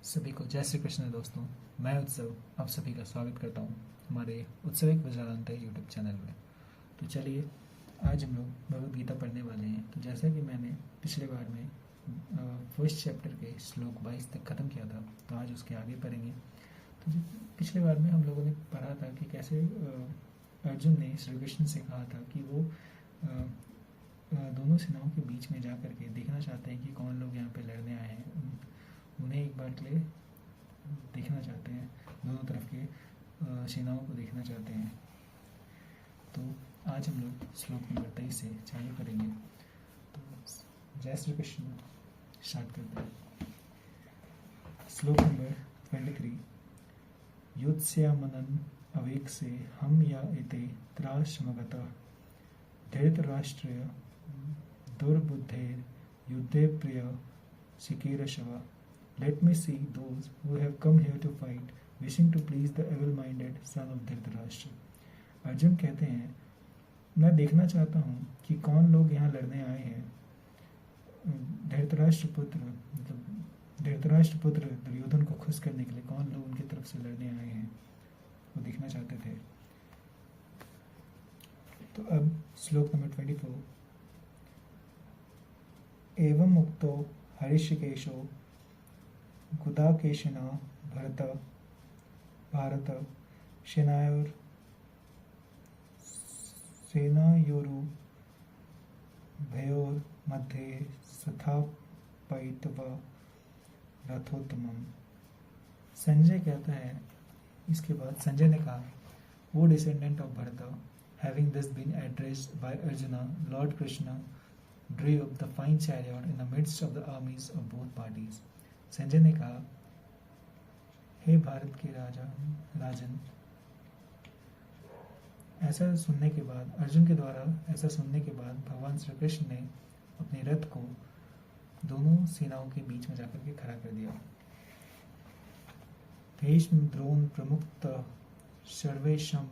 सभी को जय श्री कृष्ण दोस्तों। मैं उत्सव आप सभी का स्वागत करता हूँ हमारे उत्सविक वेदांत यूट्यूब चैनल में। तो चलिए आज हम लोग भगवद गीता पढ़ने वाले हैं। तो जैसा कि मैंने पिछले बार में फर्स्ट चैप्टर के श्लोक 22 तक ख़त्म किया था, तो आज उसके आगे पढ़ेंगे। तो पिछले बार में हम लोगों ने पढ़ा था कि कैसे अर्जुन ने श्री कृष्ण से कहा था कि वो दोनों सेनाओं के बीच में जा करके देखना चाहते हैं कि कौन लोग यहाँ पे लड़ने आए हैं। उन्हें एक बार के लिए देखना चाहते हैं, दोनों तरफ के सेनाओं को देखना चाहते हैं। तो आज हम लोग श्लोक नंबर 23 से चालू करेंगे। तो जय श्री कृष्ण स्टार्ट करते हैं। श्लोक नंबर 23। युत्स्यामनन अवेक से हम या इते त्रासमगतः धृतराष्ट्रय दुर्बुद्धेर युद्धे प्रिय शिकीरशव। Let me see those who have come here to fight, wishing to please the evil-minded son of Dhritarashtra. Arjun कहते हैं, मैं देखना चाहता हूँ कि कौन लोग यहाँ लड़ने आए हैं। धृतराष्ट्र पुत्र दुर्योधन को खुश करने के लिए कौन लोग उनकी तरफ से लड़ने आए हैं, वो देखना चाहते थे। तो अब श्लोक नंबर 24। एवं उक्तो हरिषिकेशो गुदाकेशिना भारत सेनायोरुभयोर मध्ये स्थापयित्वा रथोत्तमम्। संजय कहता है, इसके बाद संजय ने कहा, वो descendant of Bharat, having thus been addressed by Arjuna, Lord Krishna drew up the fine chariot in the midst of the armies of both parties. Sanjay ने कहा, हे भारत के राजन, ऐसा सुनने के बाद, अर्जुन के द्वारा ऐसा सुनने के बाद भगवान श्री कृष्ण ने अपने रथ को दोनों सेनाओं के बीच में जाकर के खड़ा कर दिया। भीष्म द्रोण प्रमुक्त सर्वेशम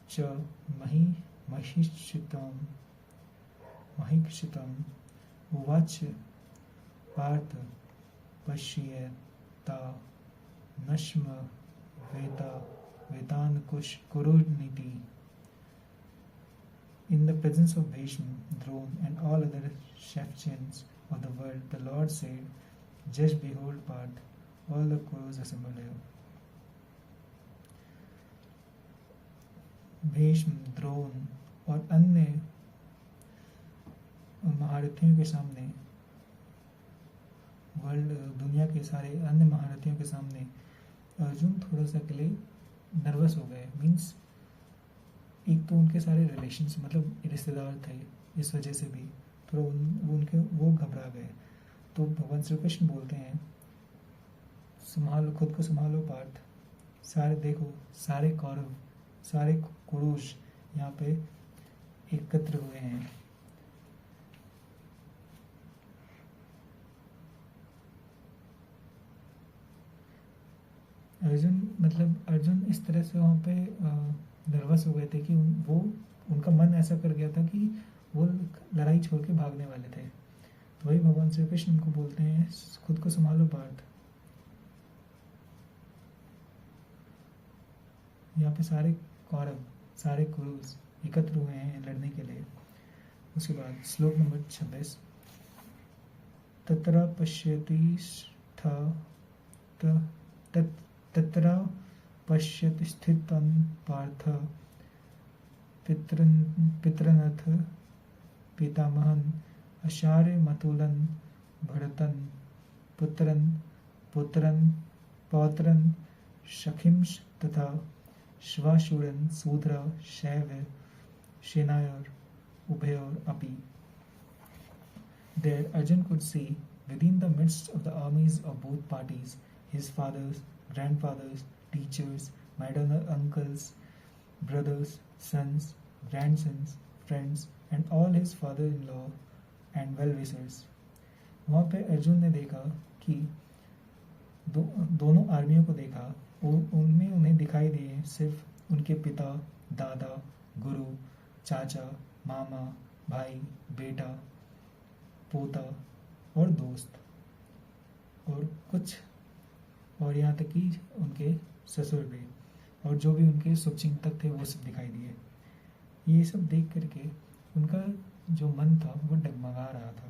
च महिषितम उवाच Partha पश्येता नश्म वेतान कुरुनीति। In the presence of Bhishma, Drona, and all other chieftains of the world, the Lord said, just behold Parth, all the Kurus assembled here. Bhishma, Drona और अन्य महारथियों के सामने, वर्ल्ड दुनिया के सारे अन्य महारथियों के सामने अर्जुन थोड़ा सा के लिए नर्वस हो गए। मीन्स एक तो उनके सारे रिलेशंस, मतलब रिश्तेदार थे, इस वजह से भी थोड़ा वो घबरा गए। तो भगवान श्री कृष्ण बोलते हैं, संभालो, खुद को संभालो पार्थ। सारे देखो, सारे कौरव, सारे कुरुष यहाँ पे एकत्र हुए हैं। अर्जुन इस तरह से वहाँ पे नर्वस हो गए थे कि उनका मन ऐसा कर गया था कि वो लड़ाई छोड़ के भागने वाले थे। तो वही भगवान श्री कृष्ण उनको बोलते हैं, खुद को संभालो पार्थ। यहाँ पे सारे कौरव, सारे कुरुस एकत्र हुए हैं लड़ने के लिए। उसके बाद श्लोक नंबर 26। तत्र पश्यति स्थितं पार्थ पितरनथ पितामहन् आचार्यमतुलं भरतं पुत्रन् पौत्रन् सखिंश तथा श्वाशूरन् शूद्र शैव सेनायोर उभयोर अपि। There Arjun could see within the midst of the armies of both parties his fathers, grandfathers, teachers, maternal uncles, brothers, sons, grandsons, friends, and all his father-in-law and well-wishers. वहाँ पे अर्जुन ने देखा कि दोनों आर्मियों को देखा, उनमें उन्हें दिखाई दिए सिर्फ उनके पिता, दादा, गुरु, चाचा, मामा, भाई, बेटा, पोता और दोस्त, और कुछ, और यहाँ तक कि उनके ससुर भी, और जो भी उनके शुभचिंतक थे वो सब दिखाई दिए। ये सब देख करके उनका जो मन था वो डगमगा रहा था।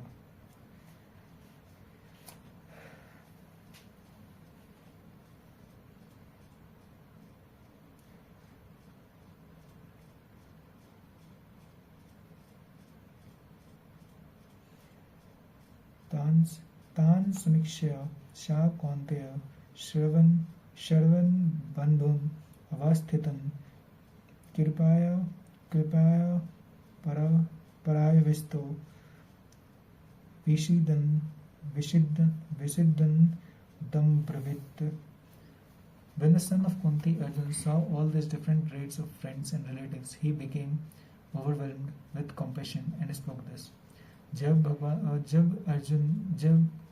तान समीक्ष्य सा कौन्तेय श्रवन् बन्धुम् अवस्थितं कृपया परायविस्तो विषिदन् दम्ब्रवीत्. When the son of Kunti Arjun saw all these different grades of friends and relatives, he became overwhelmed with compassion and spoke this. जब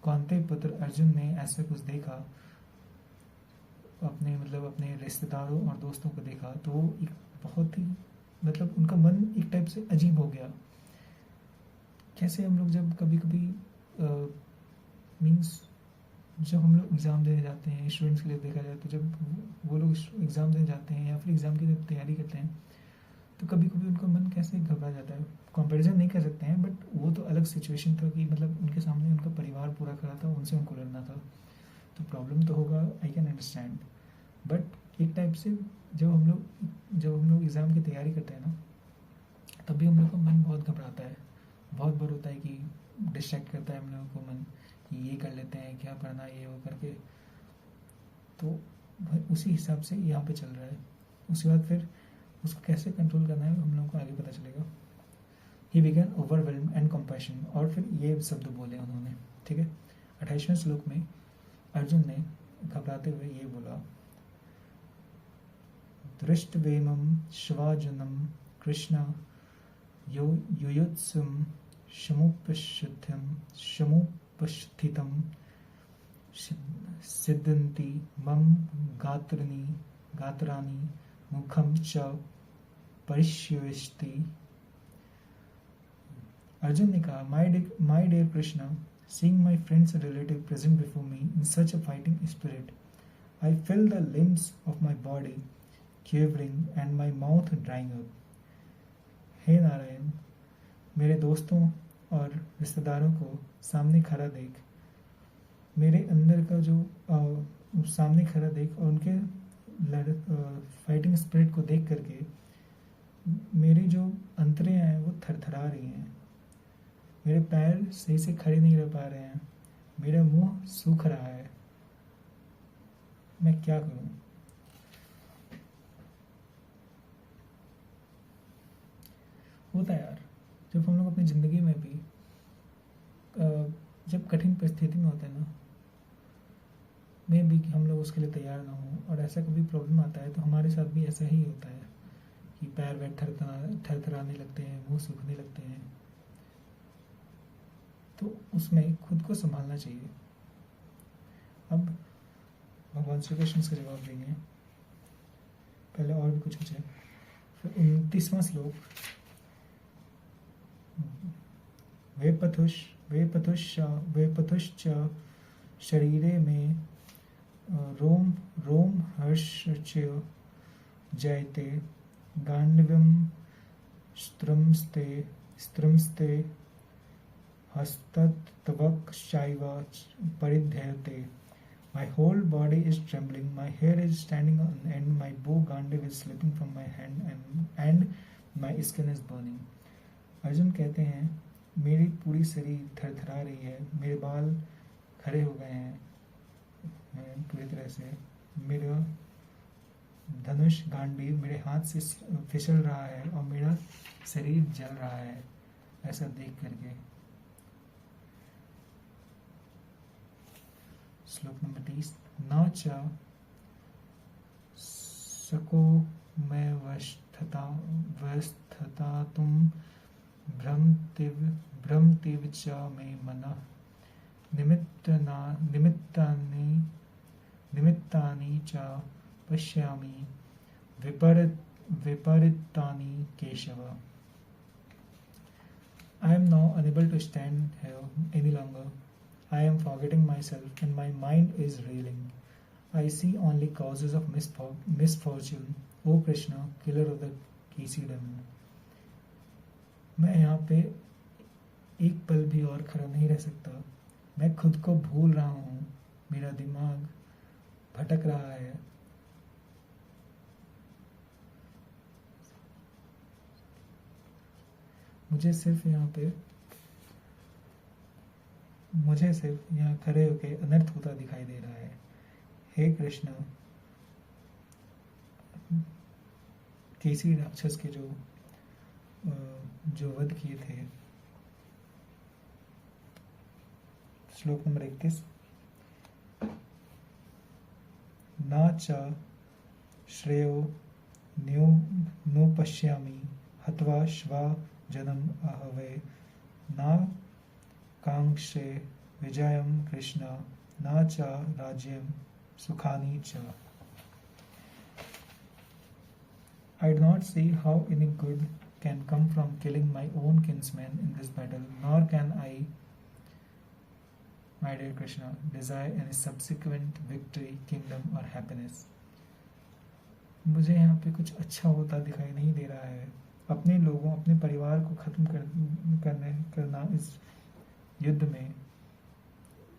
कौंते पुत्र अर्जुन ने ऐसा कुछ देखा, अपने रिश्तेदारों और दोस्तों को देखा, तो एक बहुत ही उनका मन एक टाइप से अजीब हो गया। कैसे हम लोग जब कभी मीन्स जब हम लोग एग्ज़ाम देने जाते हैं, स्टूडेंट्स के लिए देखा जाए तो जब वो लोग एग्ज़ाम देने जाते हैं या फिर एग्ज़ाम की जब तैयारी करते हैं तो कभी उनका मन कैसे घबरा जाता है। कंपैरिजन नहीं कर सकते हैं, बट वो तो अलग सिचुएशन था कि उनके सामने उनका परिवार पूरा खड़ा था, उनसे उनको लड़ना था, तो प्रॉब्लम तो होगा, आई कैन अंडरस्टैंड। बट एक टाइप से जब हम लोग एग्ज़ाम की तैयारी करते हैं ना, तभी हम लोग का मन बहुत घबराता है, बहुत बार होता है कि डिस्ट्रैक्ट करता है हम लोगों को मन कि ये कर लेते हैं, क्या करना ये वो करके, तो उसी हिसाब से यहाँ पे चल रहा है। उसके बाद फिर उसको कैसे कंट्रोल करना है हम लोगों को आगे पता चलेगा। He began overwhelm and compassion, और फिर ये शब्द बोले उन्होंने, ठीक है। 28वें श्लोक में अर्जुन ने घबराते हुए ये बोला, दृष्टवेमं श्वार्जुनं कृष्ण युयुत्सुं समुपस्थितं सिद्धन्ति मम गात्राणि मुखम च परिष्यवेष्टि. Arjun ने कहा, My dear Krishna, seeing my friends and relative present before me in such a fighting spirit, I feel the limbs of my body quivering and my mouth drying up. हे नारायण, मेरे दोस्तों और रिश्तेदारों को सामने खड़ा देख, मेरे अंदर का जो सामने खड़ा देख और उनके फाइटिंग स्पिरिट को देख करके मेरी जो अंतरें हैं वो थरथरा रही हैं, मेरे पैर सही से खड़े नहीं रह पा रहे हैं, मेरा मुंह सूख रहा है, मैं क्या करूं। होता है यार, जब हम लोग अपनी ज़िंदगी में भी जब कठिन परिस्थिति में होते हैं ना, में भी हम लोग उसके लिए तैयार ना हो और ऐसा कभी प्रॉब्लम आता है तो हमारे साथ भी ऐसा ही होता है कि पैर वैर थरथराने लगते हैं, मुंह सूखने लगते हैं। तो उसमें खुद को संभालना चाहिए। अब भगवान श्री कृष्ण इसका जवाब देंगे, पहले और भी कुछ है। फिर 29वां श्लोक, वेपथुश्च शरीरे में रोम हर्ष जयते गांडव्यम स्त्रंस्ते हस्तत्वक्शैव परिध्यते. My whole body is trembling, my hair is standing on end, my bow gandiv is slipping from my hand and my skin is burning. Arjun कहते हैं, मेरी पूरी शरीर थरथरा रही है, मेरे बाल खड़े हो गए हैं पूरी तरह से, मेरा धनुष गांडीव मेरे हाथ से फिसल रहा है और मेरा शरीर जल रहा है, ऐसा देख करके। श्लोक नंबर 30, न च सको मैं वस्थता तुम भ्रमतिव च मे मनः निमित्तानि च पश्यामि विपरीतानि Keshav. I am now unable to stand here any longer. I am forgetting myself and my mind is reeling. I see only causes of misfortune. O Krishna, killer of the Kisi demon. मैं यहाँ पे एक पल भी और खड़ा नहीं रह सकता. मैं खुद को भूल रहा हूँ. मेरा दिमाग भटक रहा है. मुझे सिर्फ यहाँ खड़े होके अनर्थ होता दिखाई दे रहा है. हे कृष्ण, केसी राक्षस के जो वध किए थे. श्लोक नंबर 31. ना च श्रेयो नुपश्यामि हत्वा श्वा जनम अहवे ना कांक्षे विजयम कृष्ण ना च राज्यम सुखानि च. I do not see how any good can come from killing my own kinsmen in this battle, nor can I, my dear Krishna, desire any subsequent victory, kingdom or happiness. मुझे यहाँ पे कुछ अच्छा होता दिखाई नहीं दे रहा है. अपने लोगों, अपने परिवार को खत्म करना इस युद्ध में,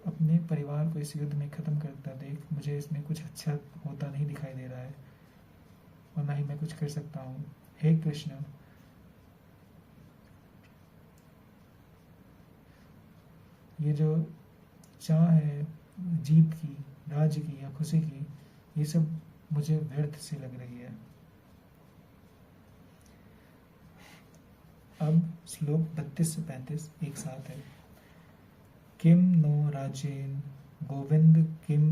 अपने परिवार को इस युद्ध में खत्म करता देख मुझे इसमें कुछ अच्छा होता नहीं दिखाई दे रहा है और ना ही मैं कुछ कर सकता हूँ. हे कृष्ण, ये जो चाह है जीत की, राज्य की या खुशी की, ये सब मुझे व्यर्थ सी लग रही है. अब श्लोक 32 से 35 एक साथ है. किम नो राजेन गोविंद किम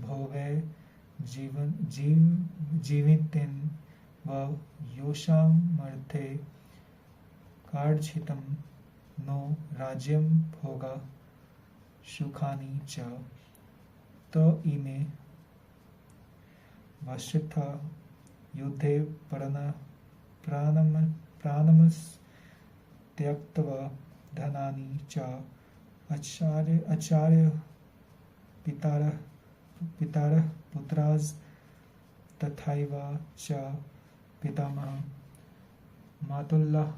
भोगे जीवितेन व योषामर्थे कार्डछितम नो राज्यम भोगा सुखानि च. तो इमे वश्यथा युद्धे प्राणमस त्यक्त्वा धनानि च आचार्य पितारः पुत्राज तथैव च पितामह मातुल्लः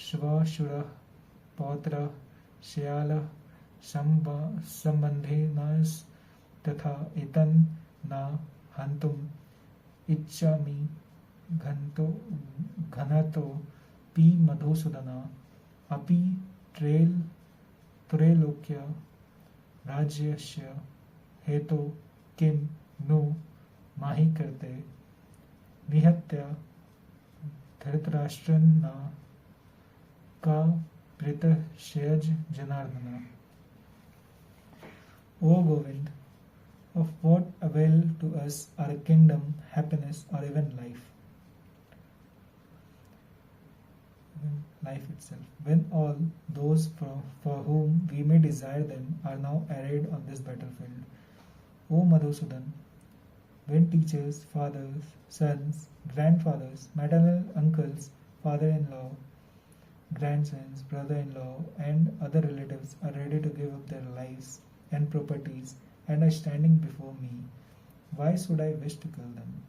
श्वशुरः पौत्रः श्यालः सम्बन्धिनस् तथा एतन् न हन्तुम् इच्छामि घनतो पि मधुसूदन अपि त्रैलोक्य राज्यस्य हेतु किं नु माहि कृते निहत्य धृतराष्ट्रं न का प्रीतशेज Janardan. O Govind, of what avail to us are a kingdom, happiness, or even life? Life itself, when all those for whom we may desire them are now arrayed on this battlefield. O Madhusudan, when teachers, fathers, sons, grandfathers, maternal uncles, father-in-law, grandsons, brother-in-law, and other relatives are ready to give up their lives and properties and are standing before me, why should I wish to kill them,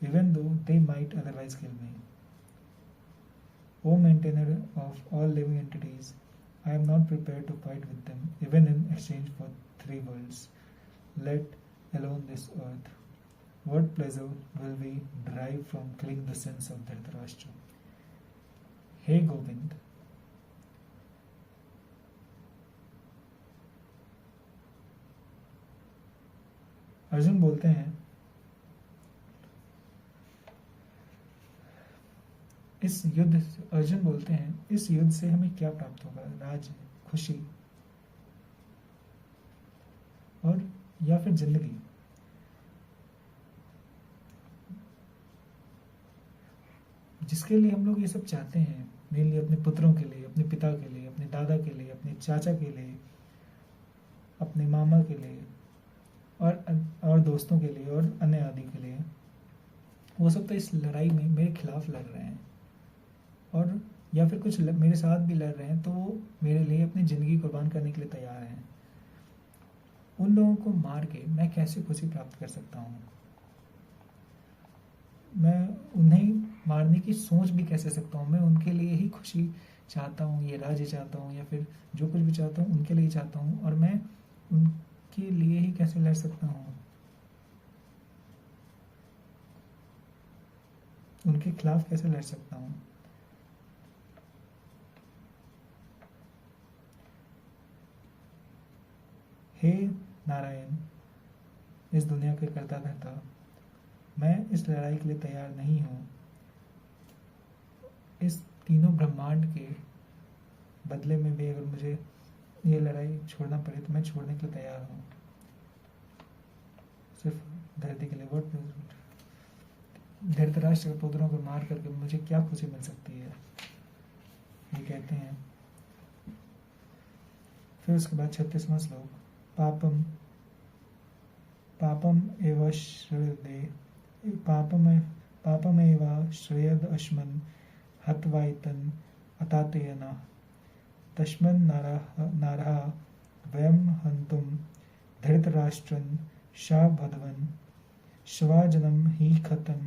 even though they might otherwise kill me? O maintainer of all living entities, I am not prepared to fight with them, even in exchange for 3 worlds, let alone this earth. What pleasure will we derive from killing the sons of Dhritarashtra? Hey Govind, Arjun बोलते हैं, अर्जुन बोलते हैं, इस युद्ध से हमें क्या प्राप्त होगा? राज्य, खुशी और या फिर जिंदगी. जिसके लिए हम लोग ये सब चाहते हैं, मेनली अपने पुत्रों के लिए, अपने पिता के लिए, अपने दादा के लिए, अपने चाचा के लिए, अपने मामा के लिए और दोस्तों के लिए और अन्य आदि के लिए, वो सब तो इस लड़ाई में मेरे खिलाफ लड़ रहे हैं. और या फिर कुछ मेरे साथ भी लड़ रहे हैं तो वो मेरे लिए अपनी ज़िंदगी कुर्बान करने के लिए तैयार हैं। उन लोगों को मार के मैं कैसे खुशी प्राप्त कर सकता हूँ? मैं उन्हें मारने की सोच भी कैसे सकता हूँ? मैं उनके लिए ही खुशी चाहता हूँ, ये राज्य चाहता हूँ, या फिर जो कुछ भी चाहता हूँ उनके लिए चाहता हूँ, और मैं उनके लिए ही कैसे लड़ सकता हूँ? उनके खिलाफ कैसे लड़ सकता हूँ? हे नारायण, इस दुनिया के कर्ता धर्ता, मैं इस लड़ाई के लिए तैयार नहीं हूँ। इस तीनों ब्रह्मांड के बदले में भी अगर मुझे ये लड़ाई छोड़ना पड़े तो मैं छोड़ने के लिए तैयार हूँ, सिर्फ धरती के लिए। वट धृतराष्ट्र के पुत्रों को मार करके मुझे क्या खुशी मिल सकती है? ये कहते हैं। फिर उसके बाद 36वां श्लोक, पापम पापम एव श्रयदे पापमेव श्रयद अश्मन् हत्वाइतन् अतातेन तस्मन् नारः वयं हन्तुं धृतराष्ट्रं शाभद्वन् श्वाजनं हि काथं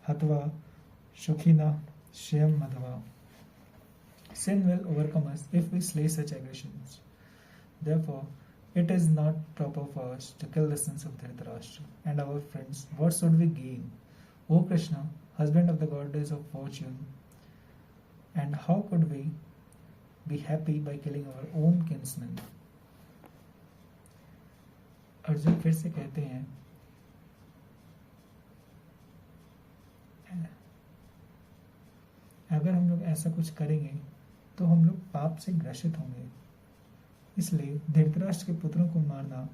हत्वा सुखिनः श्रियं मध्वा। Sin will overcome us if we slay such aggressions. Therefore, it is not proper for us to kill the sons of Dhritarashtra and our friends. What should we gain? O Krishna, husband of the goddess of fortune, and how could we be happy by killing our own kinsmen? Arjun फिर से कहते हैं, अगर हम लोग ऐसा कुछ करेंगे तो हम लोग पाप से ग्रसित होंगे। इसलिए धृतराष्ट्र के पुत्रों को मारना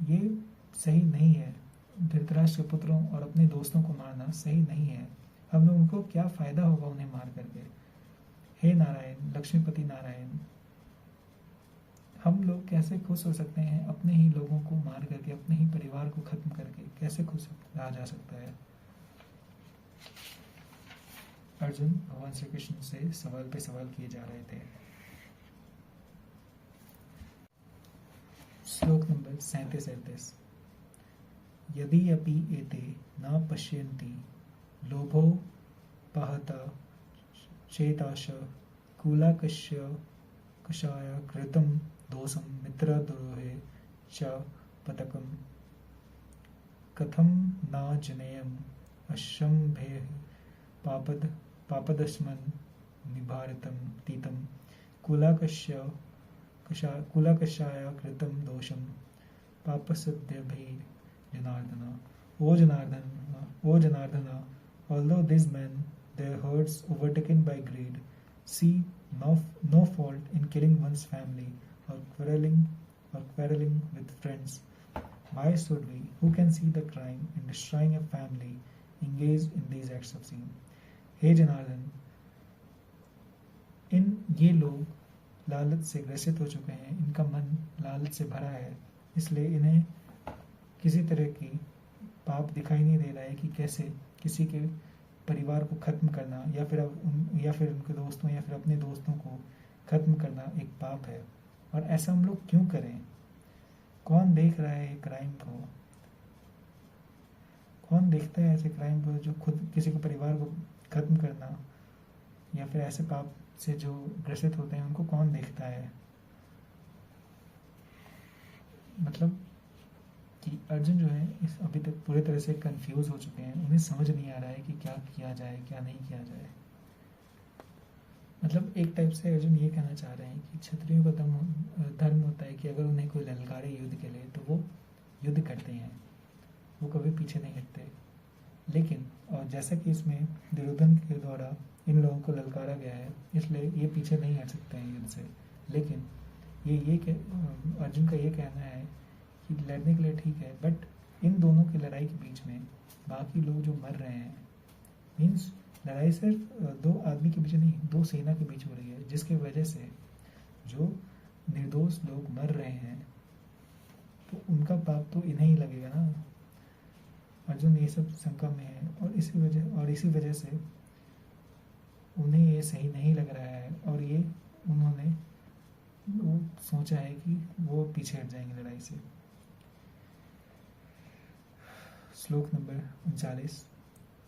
ये सही नहीं है। धृतराष्ट्र के पुत्रों और अपने दोस्तों को मारना सही नहीं है। हम लोगों को क्या फायदा होगा उन्हें मार करके? हे नारायण, लक्ष्मीपति नारायण, हम लोग कैसे खुश हो सकते हैं अपने ही लोगों को मार करके, अपने ही परिवार को खत्म करके? कैसे खुश रहा जा सकता है? अर्जुन भगवान श्री कृष्ण से सवाल पे सवाल किए जा रहे थे। श्लोक नंबर 37। यदि अपि एते न पश्यन्ति लोभो पहता चेताश कूलाकस्य कषाय कृतं दोषं मित्रद्रोहे च पतकं कथं न जनेयम् अशंभेः पापदस्मन् निभारितं तीतं कूलाकषाय कृतं दोषं पापसद्यभिः Janardan. O Janardana, although these men, their herds overtaken by greed, see no fault in killing one's family or quarreling with friends, why should we, who can see the crime in destroying a family, engage in these acts of sin? हे जनार्दन, ये लोग लालच से ग्रसित हो चुके हैं, इनका मन लालच से भरा है, इसलिए इन्हें किसी तरह की पाप दिखाई नहीं दे रहा है कि कैसे किसी के परिवार को खत्म करना या फिर उनके दोस्तों या फिर अपने दोस्तों को खत्म करना एक पाप है। और ऐसा हम लोग क्यों करें? कौन देख रहा है क्राइम को? कौन देखता है ऐसे क्राइम को जो खुद किसी के परिवार को खत्म करना या फिर ऐसे पाप से जो ग्रसित होते हैं उनको कौन देखता है? मतलब कि अर्जुन जो है इस अभी तक पूरी तरह से कंफ्यूज हो चुके हैं। उन्हें समझ नहीं आ रहा है कि क्या किया जाए क्या नहीं किया जाए। मतलब एक टाइप से अर्जुन ये कहना चाह रहे हैं कि क्षत्रियों का धर्म होता है कि अगर उन्हें कोई ललकारे युद्ध के लिए तो वो युद्ध करते हैं, वो कभी पीछे नहीं हटते। लेकिन और जैसा कि इसमें दुर्योधन के द्वारा इन लोगों को ललकारा गया है, इसलिए ये पीछे नहीं हट सकते हैं युद्ध से। लेकिन अर्जुन का ये कहना है कि लड़ने के लिए ठीक है, बट इन दोनों की लड़ाई के बीच में बाकी लोग जो मर रहे हैं, मीन्स लड़ाई सिर्फ दो आदमी के बीच नहीं, दो सेना के बीच हो रही है, जिसकी वजह से जो निर्दोष लोग मर रहे हैं तो उनका पाप तो इन्हें ही लगेगा ना। अर्जुन ये सब शंका में है और इसी वजह से उन्हें ये सही नहीं लग रहा है और ये उन्होंने वो सोचा है कि वो पीछे हट जाएंगे लड़ाई से। श्लोक नंबर 39।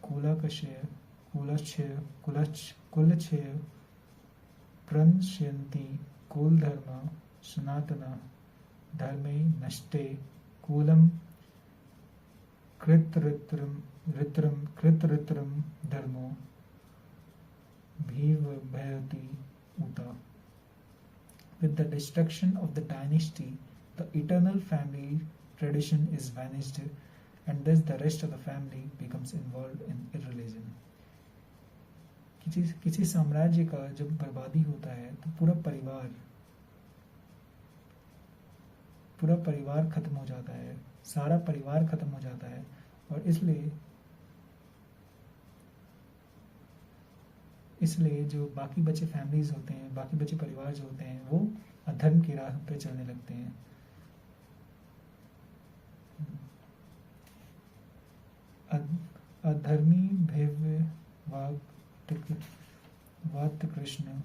कुलाक्षय कुलक्षय प्रणश्यन्ति कुलधर्म सनातना धर्मे नष्टे कुलम कृतरित्रम धर्मो भीवभयति उता। With the destruction of the dynasty, the eternal family tradition is vanished, and thus the rest of the family becomes involved in irreligion. किसी साम्राज्य का जब बर्बादी होता है तो पूरा परिवार खत्म हो जाता है, सारा परिवार खत्म हो जाता है, और इसलिए जो बाकी बचे फैमिलीज होते हैं, बाकी बचे परिवार जो होते हैं, वो अधर्म की राह पे चलने लगते हैं। अधर्मी भव्य वात कृष्ण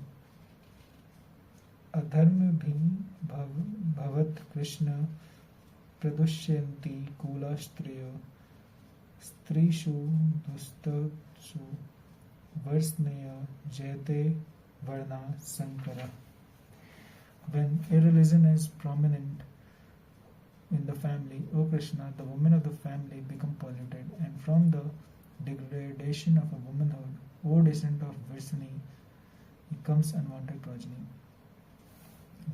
अधर्म भी भवत कृष्ण प्रदुष्यन्ति कुलास्त्रिय स्त्रीषु दुस्तसु वर्ष्णेय जयते वर्णा संकरा। When irreligion is prominent in the family, O Krishna, the women of the family become polluted, and from the degradation of a womanhood, O descendant of Varsini, comes unwanted progeny.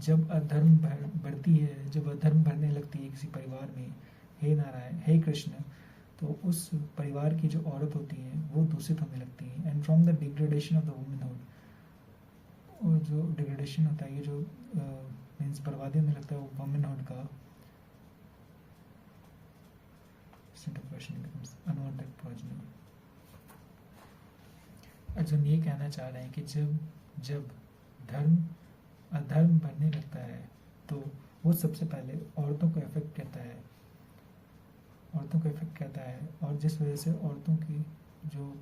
जब अधर्म बढ़ती है, जब अधर्म बढ़ने लगती है किसी परिवार में, हे नारायण, हे कृष्ण, तो उस परिवार की जो औरत होती हैं वो दूषित होने लगती हैं। And from the degradation of the womanhood, और जो डिग्रेडेशन होता है, ये जो मीन्स बर्बादी होने लगता है वो वुमेनहुड का, अनवांटेड प्रोजेनी। अर्जुन ये कहना चाह रहे हैं कि जब अधर्म बढ़ने लगता है तो वो सबसे पहले औरतों को इफेक्ट करता है, और जिस वजह से औरतों की जो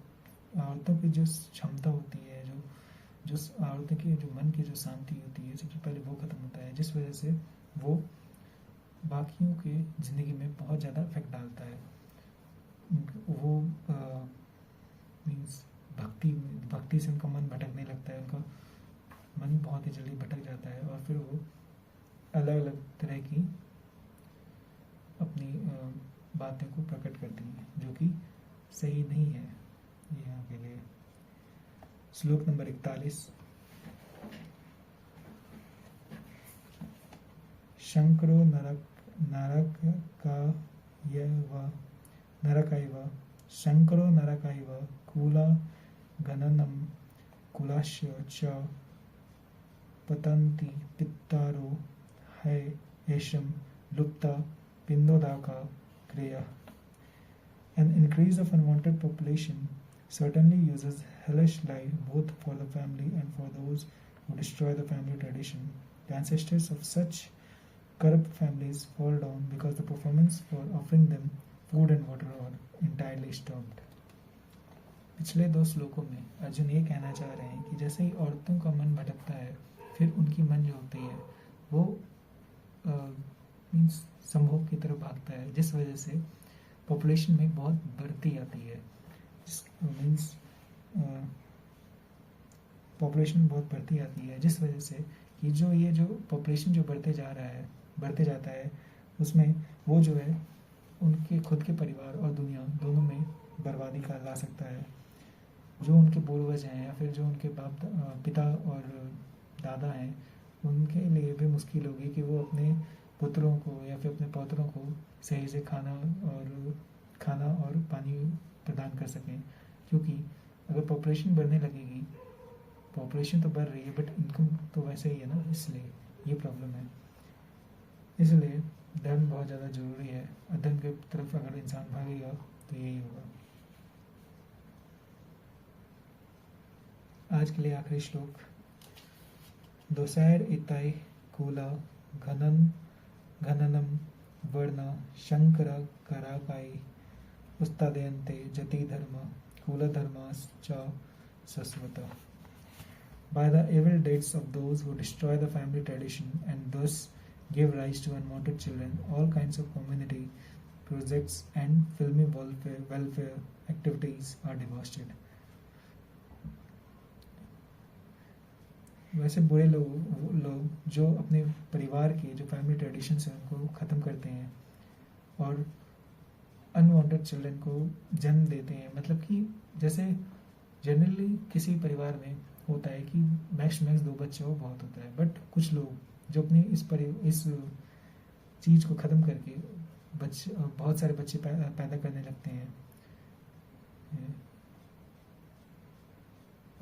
क्षमता होती है, जो औरतों की जो मन की जो शांति होती है, सबसे पहले वो खत्म होता है, जिस वजह से वो बाकियों के ज़िंदगी में बहुत ज़्यादा इफेक्ट डालता है। वो मीन्स भक्ति से उनका मन भटकने लगता है, उनका मन बहुत ही जल्दी भटक जाता है, और फिर वो अलग अलग तरह की अपनी बातें को प्रकट करती हैं, जो कि सही नहीं है यहाँ के लिए। श्लोक नंबर 41। शंकरो नरकैव शंकरो नरकैव कुला गणनम कुलाश्य च पतन्ति पित्तारो है एषम लुप्ता पिंडोदाका क्रिया। An increase of unwanted population certainly uses hellish life both for the family and for those who destroy the family tradition. The ancestors of such corrupt families fall down because the performance for offering them food and water are entirely stopped. पिछले 2 श्लोकों में अर्जुन ये कहना चाह रहे हैं कि जैसे ही औरतों का मन भटकता है, फिर उनकी मन जो होती है वो मीन्स संभोग की तरफ भागता है, जिस वजह से पॉपुलेशन में बहुत बढ़ती आती है। मीन्स पॉपुलेशन बहुत बढ़ती आती है, जिस वजह से कि ये जो पॉपुलेशन जो बढ़ते जाता है, उसमें वो जो है उनके खुद के परिवार और दुनिया दोनों में बर्बादी का ला सकता है। जो उनके पूर्वज हैं या फिर जो उनके पिता और दादा हैं, उनके लिए भी मुश्किल होगी कि वो अपने पुत्रों को या फिर अपने पौत्रों को सही से खाना और पानी प्रदान कर सकें, क्योंकि अगर पॉपुलेशन बढ़ने लगेगी, पॉपुलेशन तो बढ़ रही है बट इनकम तो वैसे ही है ना, इसलिए ये प्रॉब्लम है। इसलिए धर्म बहुत ज़्यादा ज़रूरी है। अधर्म की तरफ अगर इंसान भागेगा तो यही होगा। आज के लिए आखिरी श्लोक। दोसैर इताई कूला घननम वर्ण शंकर कराकाई उस्तादयन्ते जति धर्म कुल धर्म च सस्वत। by the evil deeds of those who destroy the family tradition and thus give rise to unwanted children. All kinds of community projects and filmy welfare activities are devastated. वैसे बुरे लोग वो लोग जो अपने परिवार के जो फैमिली ट्रेडिशंस हैं उनको ख़त्म करते हैं और अनवांटेड चिल्ड्रन को जन्म देते हैं. मतलब कि जैसे जनरली किसी परिवार में होता है कि मैक्स 2 बच्चे हो बहुत होता है, बट कुछ लोग जो अपने इस चीज़ को ख़त्म करके बहुत सारे बच्चे पैदा करने लगते हैं.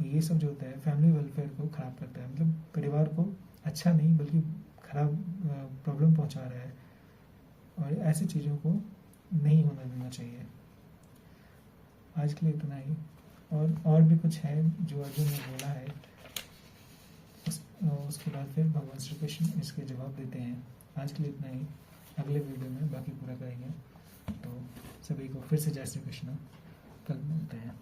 ये सब जो होता है फैमिली वेलफेयर को ख़राब करता है. मतलब परिवार को अच्छा नहीं बल्कि ख़राब प्रॉब्लम पहुंचा रहा है और ऐसी चीज़ों को नहीं होने देना चाहिए. आज के लिए इतना ही. और भी कुछ है जो अर्जुन ने बोला है उसके बाद फिर भगवान श्री कृष्ण इसके जवाब देते हैं. आज के लिए इतना ही. अगले वीडियो में बाकी पूरा करेंगे. तो सभी को फिर से जय श्री कृष्ण. कल मिलते हैं.